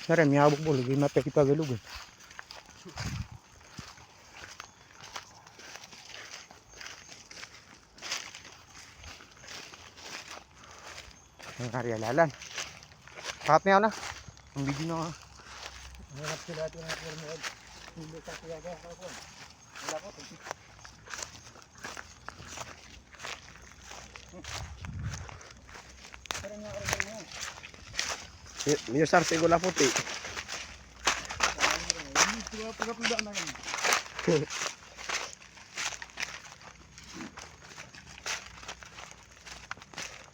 Nara, may habok po. Lagi mapek ipagalugan. Ang karyalalan. Kahap niya na. Ang video na nga. Hanap sila ito na permod. Hindi ka tiyaga ako. Wala ko. Parang nga oras mo. Yung sarsi ko na puti. Hindi ko pagkapuda na yan.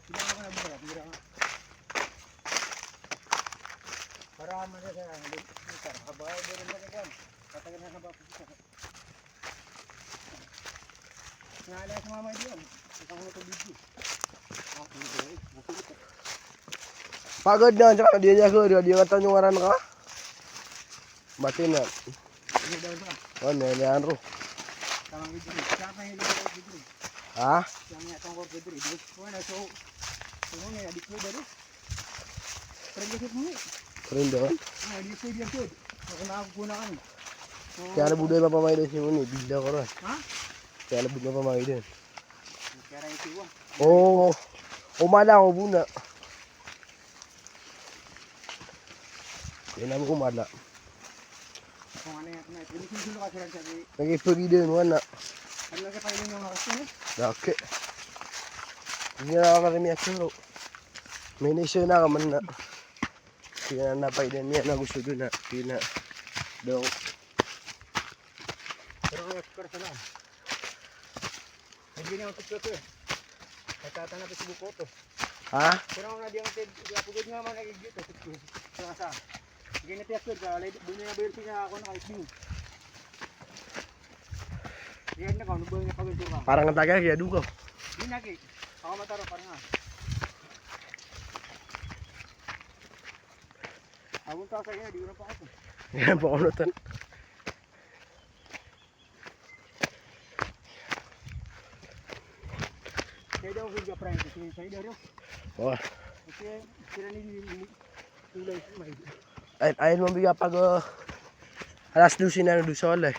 Tidak ka na bura. Bura ka. Para man sa nalitar. Habay mo rin na kan. Patagal na ba po. Ngala sa mama diyan. Ikaw mo to video. Pagod na, tsaka di niya ko, di nga tanong waran ka. Batin na. Ano daw ba? Oh, nilihan ro. Tamang video. Saka hilo ko video. Ha? Yang niya tong ko video. Wala so. Ano nga adik mo daro? Pregesip mo. Keren doon. Ah, di ko diyantud. Ako na ako na kan. Kaya na buday mapamay doon si Muni, bigla ko ron. Ha? Kaya na buday mapamay doon. Kaya ito wa. Oo. Umala ako muna. Kaya na mo umala. Kung ano yan, ini sulo ka sila sabi. Nag-ipagi doon, wala. Ano lang pa ilin yung nakas niya? Dake. Hindi na ako karami asuro. May nisyo na ka man na. Kaya na napay din niya na gusto doon na. Kaya na. Daw. Pero kaya sukar sa lang. Hindi na ako sukar eh. Nagtatanap sa buko to. Ha? Pero nga di ang pagod nga man nagigit ito. Sa sa. Hindi na tiyak ka, bunyi na bayar siya ako na kaising. Yan na ka, nubay na pagod ka. Parang ang tagal kaya dugo. Di na ki. Ako mataro parang nga. Abong ta sa iya, di na pa ako. Yan po kunutan. Kaya daw huwag ka sa iya rin. Oh. Kasi sila ni tulay sa may. Ayun mo biga pag alas 12 na doon sa wala eh.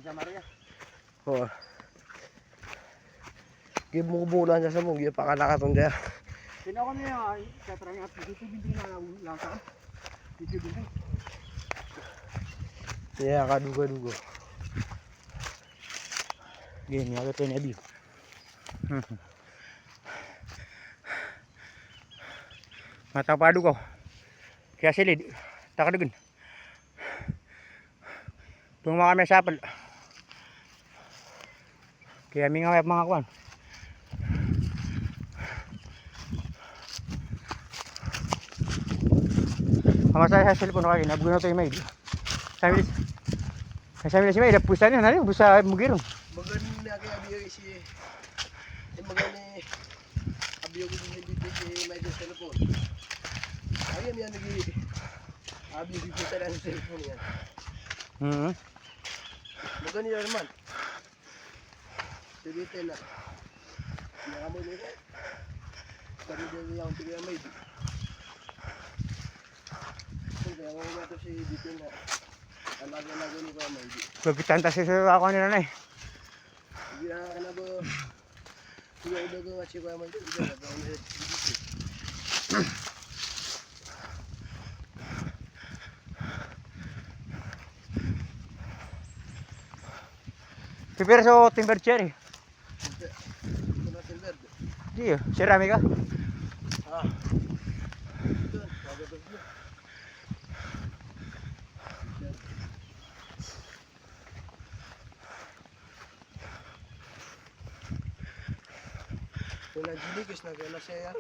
Sa Maria. Oo. Give mo kubulan siya sa mong, give pa ka nakatong dyan. Sino ko niya, katrang at dito hindi na lang sa. Dito din. Yeah, kadugo-dugo. Gini, agad tayo na-view. Matapado ko. Kaya silid. Takadugan. Tumama kami sa apal. Kaya may nga mga kuwan. Kamasaya sa cellphone ko kaya nabugo na ito yung maid. Sabi na si maid, pusa niya na rin, pusa mugirong. Magani na kaya abiyo si magani abiyo ko din dito si may cellphone. Ayun yan nagi abiyo dito sa cellphone yan. Magani na naman. Dito na. Nakamoy nito. Sabi din yung tigil may. Kaya ako nga to si dito na. Alaga-alaga ni ba may. Pagitan ta sa ako nila na eh. Hindi na ka na ba udah gue masih gue aman juga gak tau lihat Prepare sa timber cherry. kena silver Iya, ceramika. ah itu agak bagus Kung nagligis na kaya na siya yan.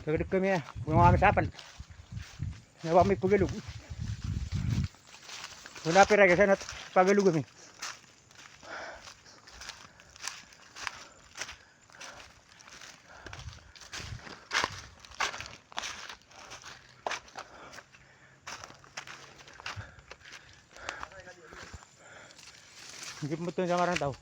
Kagad kami na. Kung kami sa apal. Nawa may pagalug. Wala pira kasi na pagalug kami. Hindi mo ito sa marang tao.